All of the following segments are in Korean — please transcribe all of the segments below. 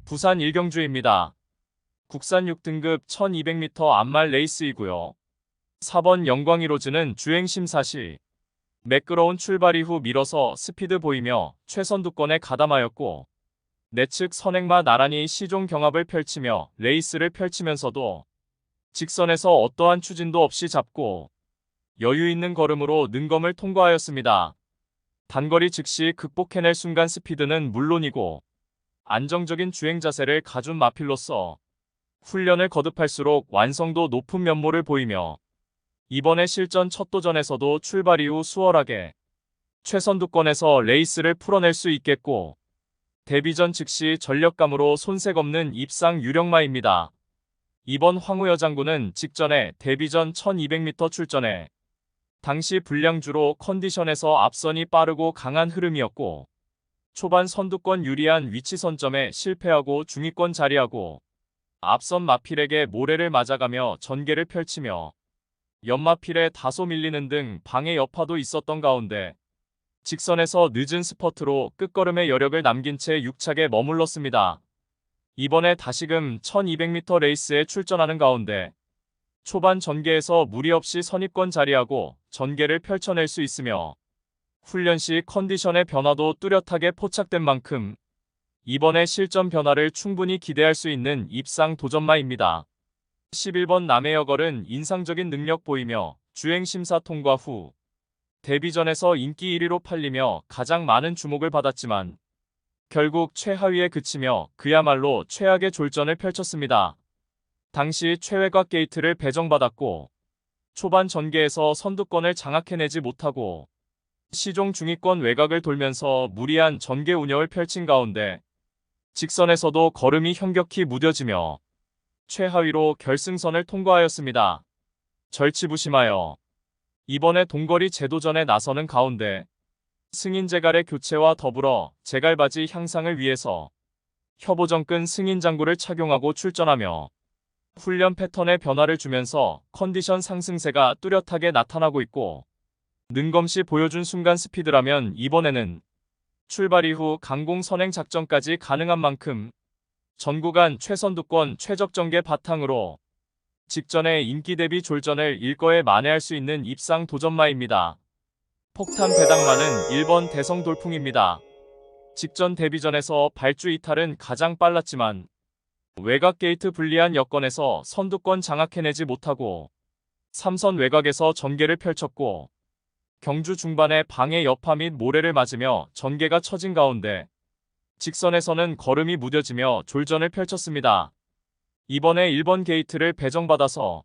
부산 일경주입니다. 국산 6등급 1200m 암말 레이스이고요. 4번 영광이로즈는 주행 심사 시 매끄러운 출발 이후 밀어서 스피드 보이며 최선두권에 가담하였고, 내측 선행마 나란히 시종 경합을 펼치며 레이스를 펼치면서도 직선에서 어떠한 추진도 없이 잡고 여유 있는 걸음으로 능검을 통과하였습니다. 단거리 즉시 극복해낼 순간 스피드는 물론이고 안정적인 주행 자세를 갖춘 마필로서 훈련을 거듭할수록 완성도 높은 면모를 보이며 이번에 실전 첫 도전에서도 출발 이후 수월하게 최선두권에서 레이스를 풀어낼 수 있겠고, 데뷔전 즉시 전력감으로 손색 없는 입상 유력마입니다. 이번 황우여 장군은 직전에 데뷔전 1200m 출전해 당시 불량주로 컨디션에서 앞선이 빠르고 강한 흐름이었고, 초반 선두권 유리한 위치 선점에 실패하고 중위권 자리하고 앞선 마필에게 모래를 맞아가며 전개를 펼치며 옆마필에 다소 밀리는 등 방해 여파도 있었던 가운데 직선에서 늦은 스퍼트로 끝걸음의 여력을 남긴 채 6착에 머물렀습니다. 이번에 다시금 1200m 레이스에 출전하는 가운데 초반 전개에서 무리 없이 선입권 자리하고 전개를 펼쳐낼 수 있으며 훈련 시 컨디션의 변화도 뚜렷하게 포착된 만큼 이번에 실전 변화를 충분히 기대할 수 있는 입상 도전마입니다. 11번 남해여걸은 인상적인 능력 보이며 주행 심사 통과 후 데뷔전에서 인기 1위로 팔리며 가장 많은 주목을 받았지만 결국 최하위에 그치며 그야말로 최악의 졸전을 펼쳤습니다. 당시 최외곽 게이트를 배정받았고 초반 전개에서 선두권을 장악해내지 못하고 시종 중위권 외곽을 돌면서 무리한 전개 운영을 펼친 가운데 직선에서도 걸음이 현격히 무뎌지며 최하위로 결승선을 통과하였습니다. 절치부심하여 이번에 동거리 재도전에 나서는 가운데 승인 제갈의 교체와 더불어 제갈바지 향상을 위해서 협오정근 승인 장구를 착용하고 출전하며 훈련 패턴에 변화를 주면서 컨디션 상승세가 뚜렷하게 나타나고 있고, 능검시 보여준 순간 스피드라면 이번에는 출발 이후 강공 선행 작전까지 가능한 만큼 전 구간 최선두권 최적 전개 바탕으로 직전에 인기 대비 졸전을 일거에 만회할 수 있는 입상 도전마입니다. 폭탄 배당마는 1번 대성 돌풍입니다. 직전 데뷔전에서 발주 이탈은 가장 빨랐지만 외곽 게이트 불리한 여건에서 선두권 장악해내지 못하고 3선 외곽에서 전개를 펼쳤고, 경주 중반에 방해 여파 및 모래를 맞으며 전개가 처진 가운데 직선에서는 걸음이 무뎌지며 졸전을 펼쳤습니다. 이번에 1번 게이트를 배정받아서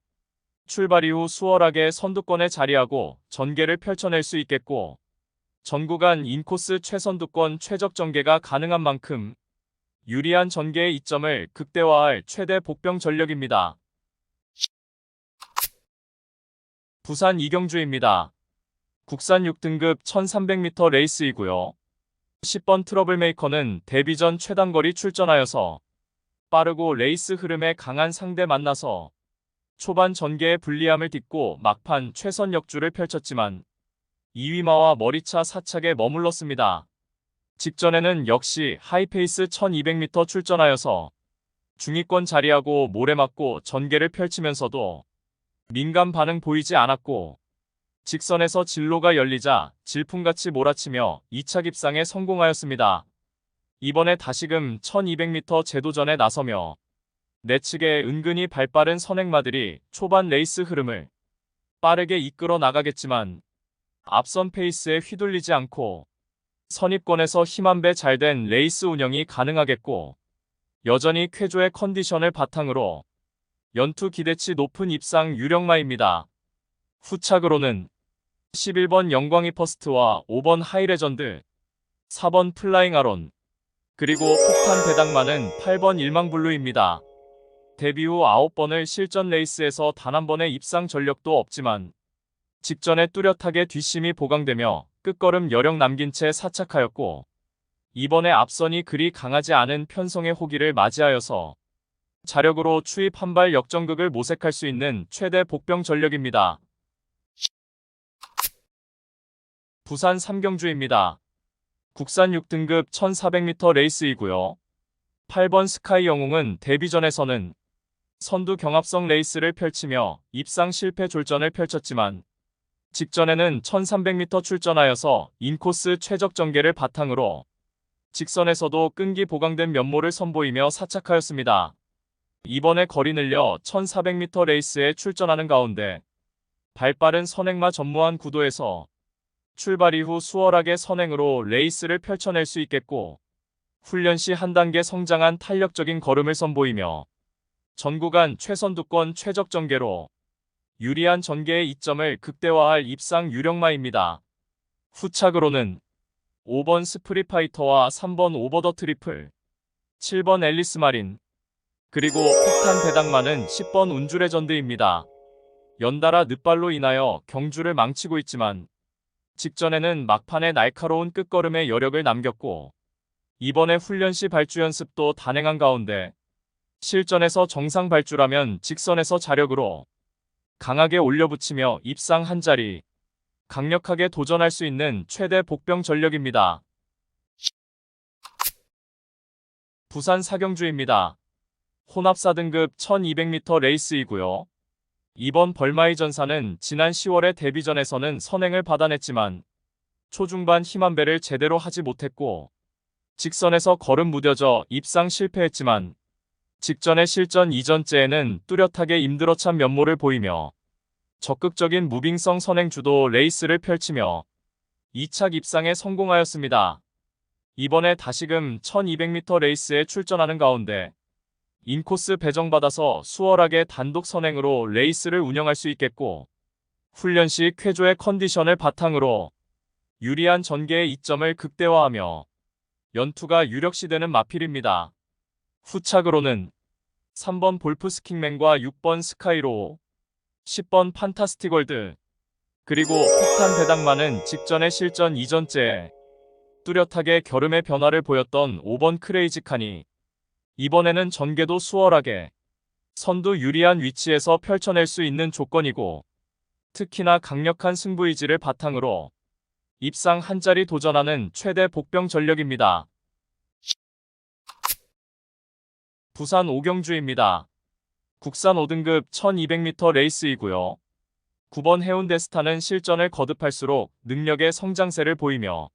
출발 이후 수월하게 선두권에 자리하고 전개를 펼쳐낼 수 있겠고, 전 구간 인코스 최선두권 최적 전개가 가능한 만큼 유리한 전개의 이점을 극대화할 최대 복병 전력입니다. 부산 이경주입니다. 국산 6등급 1300m 레이스이고요. 10번 트러블메이커는 데뷔전 최단거리 출전하여서 빠르고 레이스 흐름에 강한 상대 만나서 초반 전개의 불리함을 딛고 막판 최선 역주를 펼쳤지만 2위마와 머리차 4착에 머물렀습니다. 직전에는 역시 하이페이스 1200m 출전하여서 중위권 자리하고 모래 맞고 전개를 펼치면서도 민감 반응 보이지 않았고, 직선에서 진로가 열리자 질풍같이 몰아치며 2차 입상에 성공하였습니다. 이번에 다시금 1200m 재도전에 나서며 내측의 은근히 발빠른 선행마들이 초반 레이스 흐름을 빠르게 이끌어 나가겠지만 앞선 페이스에 휘둘리지 않고 선입권에서 힘한 배 잘된 레이스 운영이 가능하겠고, 여전히 쾌조의 컨디션을 바탕으로 연투 기대치 높은 입상 유력마입니다. 후착으로는 11번 영광이 퍼스트와 5번 하이레전드, 4번 플라잉 아론, 그리고 폭탄 배당마는 8번 일망블루입니다. 데뷔 후 9번을 실전 레이스에서 단 한 번의 입상 전력도 없지만 직전에 뚜렷하게 뒷심이 보강되며 끝걸음 여력 남긴 채 사착하였고, 이번에 앞선이 그리 강하지 않은 편성의 호기를 맞이하여서 자력으로 추입 한발 역전극을 모색할 수 있는 최대 복병 전력입니다. 부산 삼경주입니다. 국산 6등급 1400m 레이스이고요. 8번 스카이 영웅은 데뷔전에서는 선두 경합성 레이스를 펼치며 입상 실패 졸전을 펼쳤지만 직전에는 1300m 출전하여서 인코스 최적 전개를 바탕으로 직선에서도 끈기 보강된 면모를 선보이며 사착하였습니다. 이번에 거리 늘려 1400m 레이스에 출전하는 가운데 발빠른 선행마 전무한 구도에서 출발 이후 수월하게 선행으로 레이스를 펼쳐낼 수 있겠고 훈련 시 한 단계 성장한 탄력적인 걸음을 선보이며 전 구간 최선두권 최적 전개로 유리한 전개의 이점을 극대화할 입상 유력마입니다. 후착으로는 5번 스프릿파이터와 3번 오버 더 트리플, 7번 앨리스 마린, 그리고 폭탄 배당마는 10번 운주레전드입니다. 연달아 늦발로 인하여 경주를 망치고 있지만 직전에는 막판에 날카로운 끝걸음의 여력을 남겼고 이번에 훈련 시 발주 연습도 단행한 가운데 실전에서 정상 발주라면 직선에서 자력으로 강하게 올려붙이며 입상 한 자리 강력하게 도전할 수 있는 최대 복병 전력입니다. 부산 사경주입니다. 혼합 4등급 1200m 레이스이고요. 이번 벌마이 전사는 지난 10월에 데뷔전에서는 선행을 받아냈지만 초중반 힘안배를 제대로 하지 못했고 직선에서 걸음 무뎌져 입상 실패했지만 직전의 실전 이전째에는 뚜렷하게 임들어찬 면모를 보이며 적극적인 무빙성 선행 주도 레이스를 펼치며 2착 입상에 성공하였습니다. 이번에 다시금 1200m 레이스에 출전하는 가운데 인코스 배정받아서 수월하게 단독 선행으로 레이스를 운영할 수 있겠고 훈련 시 쾌조의 컨디션을 바탕으로 유리한 전개의 이점을 극대화하며 연투가 유력시되는 마필입니다. 후착으로는 3번 볼프스킹맨과 6번 스카이로우, 10번 판타스티월드, 그리고 폭탄 배당마는 직전의 실전 이전째에 뚜렷하게 결음의 변화를 보였던 5번 크레이지칸이 이번에는 전개도 수월하게 선두 유리한 위치에서 펼쳐낼 수 있는 조건이고 특히나 강력한 승부의지를 바탕으로 입상 한 자리 도전하는 최대 복병 전력입니다. 부산 오경주입니다. 국산 5등급 1200m 레이스이고요. 9번 해운대스타는 실전을 거듭할수록 능력의 성장세를 보이며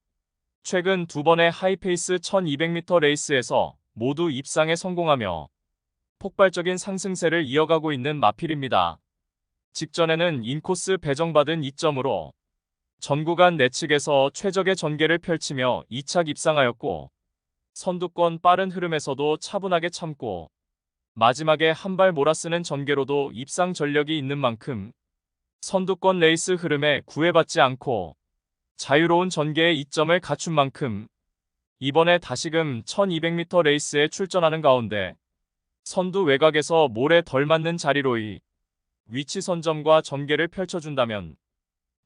최근 두 번의 하이페이스 1200m 레이스에서 모두 입상에 성공하며 폭발적인 상승세를 이어가고 있는 마필입니다. 직전에는 인코스 배정받은 이점으로 전 구간 내측에서 최적의 전개를 펼치며 2착 입상하였고 선두권 빠른 흐름에서도 차분하게 참고 마지막에 한 발 몰아쓰는 전개로도 입상 전력이 있는 만큼 선두권 레이스 흐름에 구애받지 않고 자유로운 전개의 이점을 갖춘 만큼 이번에 다시금 1200m 레이스에 출전하는 가운데 선두 외곽에서 모래 덜 맞는 자리로의 위치 선점과 전개를 펼쳐준다면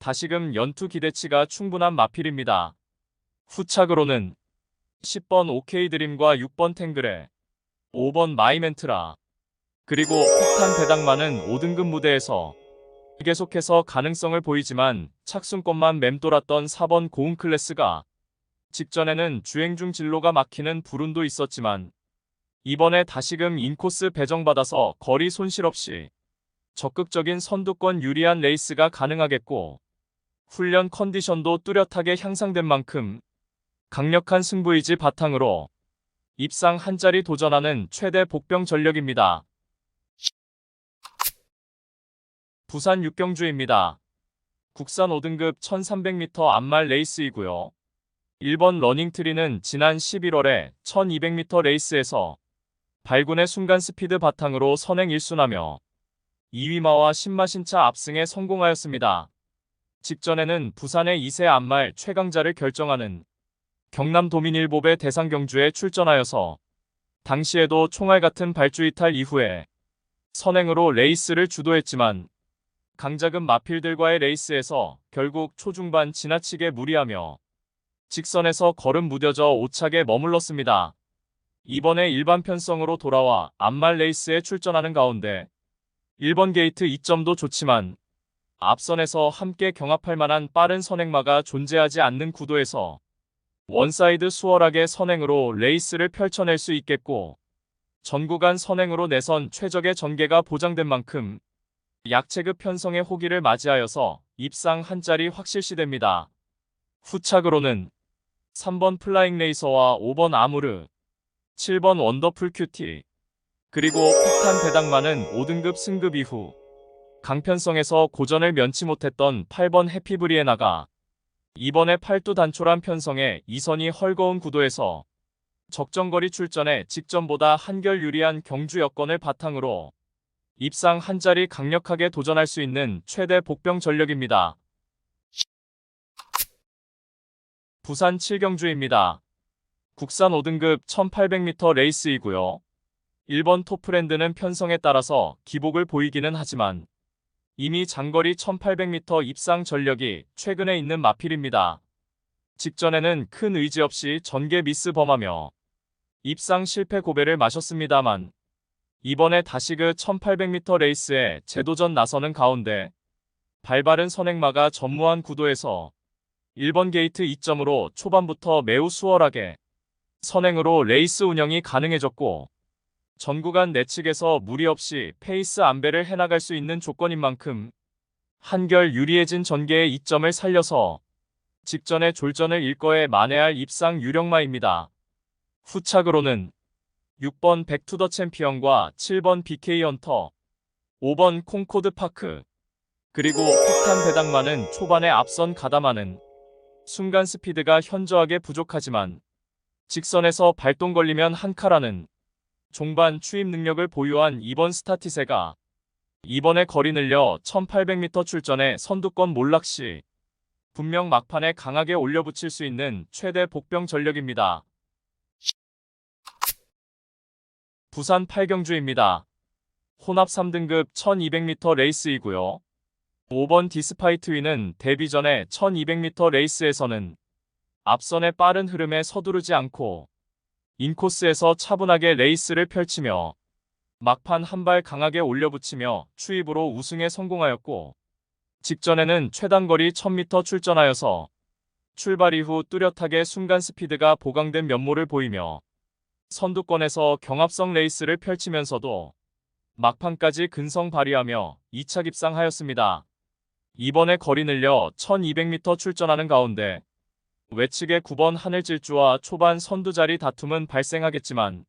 다시금 연투 기대치가 충분한 마필입니다. 후착으로는 10번 OK 드림과 6번 탱글에 5번 마이멘트라 그리고 폭탄 배당마는 5등급 무대에서 계속해서 가능성을 보이지만 착순권만 맴돌았던 4번 고운 클래스가 직전에는 주행 중 진로가 막히는 불운도 있었지만 이번에 다시금 인코스 배정받아서 거리 손실 없이 적극적인 선두권 유리한 레이스가 가능하겠고 훈련 컨디션도 뚜렷하게 향상된 만큼 강력한 승부의지 바탕으로 입상 한 자리 도전하는 최대 복병 전력입니다. 부산 육경주입니다. 국산 5등급 1300m 암말 레이스이고요. 1번 러닝트리는 지난 11월에 1200m 레이스에서 발군의 순간 스피드 바탕으로 선행 1순하며 2위마와 신마신차 압승에 성공하였습니다. 직전에는 부산의 2세 암말 최강자를 결정하는 경남 도민일보배 대상 경주에 출전하여서 당시에도 총알 같은 발주 이탈 이후에 선행으로 레이스를 주도했지만 강자급 마필들과의 레이스에서 결국 초중반 지나치게 무리하며 직선에서 걸음 무뎌져 5착에 머물렀습니다. 이번에 일반 편성으로 돌아와 암말 레이스에 출전하는 가운데 1번 게이트 2점도 좋지만 앞선에서 함께 경합할 만한 빠른 선행마가 존재하지 않는 구도에서 원사이드 수월하게 선행으로 레이스를 펼쳐낼 수 있겠고 전 구간 선행으로 내선 최적의 전개가 보장된 만큼 약체급 편성의 호기를 맞이하여서 입상 한 자리 확실시됩니다. 후착으로는 3번 플라잉 레이서와 5번 아무르, 7번 원더풀 큐티, 그리고 폭탄 배당만은 5등급 승급 이후 강편성에서 고전을 면치 못했던 8번 해피브리에나가 이번에 팔두 단촐한 편성에 이선이 헐거운 구도에서 적정거리 출전에 직전보다 한결 유리한 경주 여건을 바탕으로 입상 한 자리 강력하게 도전할 수 있는 최대 복병 전력입니다. 부산 7경주입니다. 국산 5등급 1800m 레이스이고요. 1번 톱프랜드는 편성에 따라서 기복을 보이기는 하지만 이미 장거리 1800m 입상 전력이 최근에 있는 마필입니다. 직전에는 큰 의지 없이 전개 미스 범하며 입상 실패 고배를 마셨습니다만 이번에 다시 그 1800m 레이스에 재도전 나서는 가운데 발바른 선행마가 전무한 구도에서 1번 게이트 2점으로 초반부터 매우 수월하게 선행으로 레이스 운영이 가능해졌고 전 구간 내측에서 무리 없이 페이스 안배를 해나갈 수 있는 조건인 만큼 한결 유리해진 전개의 이점을 살려서 직전에 졸전을 일거에 만회할 입상 유력마입니다. 후착으로는 6번 백투더 챔피언과 7번 BK 헌터, 5번 콩코드 파크, 그리고 폭탄 배당만은 초반에 앞선 가담하는 순간 스피드가 현저하게 부족하지만 직선에서 발동 걸리면 한 카라는 종반 추입 능력을 보유한 2번 스타티세가 이번에 거리 늘려 1800m 출전에 선두권 몰락 시 분명 막판에 강하게 올려붙일 수 있는 최대 복병 전력입니다. 부산 8경주입니다. 혼합 3등급 1200m 레이스이고요. 5번 디스파이트위는 데뷔 전에 1200m 레이스에서는 앞선의 빠른 흐름에 서두르지 않고 인코스에서 차분하게 레이스를 펼치며 막판 한 발 강하게 올려붙이며 추입으로 우승에 성공하였고 직전에는 최단거리 1000m 출전하여서 출발 이후 뚜렷하게 순간 스피드가 보강된 면모를 보이며 선두권에서 경합성 레이스를 펼치면서도 막판까지 근성 발휘하며 2차 입상하였습니다. 이번에 거리 늘려 1200m 출전하는 가운데 외측의 9번 하늘질주와 초반 선두자리 다툼은 발생하겠지만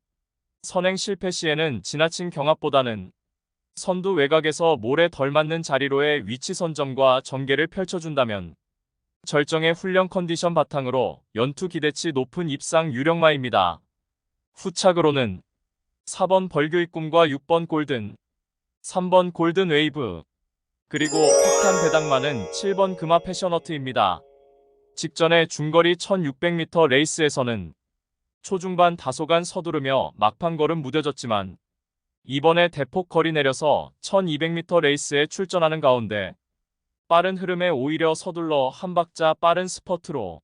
선행 실패 시에는 지나친 경합보다는 선두 외곽에서 모래 덜 맞는 자리로의 위치 선점과 전개를 펼쳐준다면 절정의 훈련 컨디션 바탕으로 연투 기대치 높은 입상 유력마입니다. 후착으로는 4번 벌교의 꿈과 6번 골든, 3번 골든 웨이브, 그리고 폭탄 배당만은 7번 금화 패셔너트입니다. 직전에 중거리 1600m 레이스에서는 초중반 다소간 서두르며 막판 걸음 무뎌졌지만 이번에 대폭 거리 내려서 1200m 레이스에 출전하는 가운데 빠른 흐름에 오히려 서둘러 한 박자 빠른 스퍼트로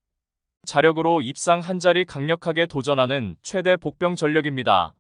자력으로 입상 한 자리 강력하게 도전하는 최대 복병 전력입니다.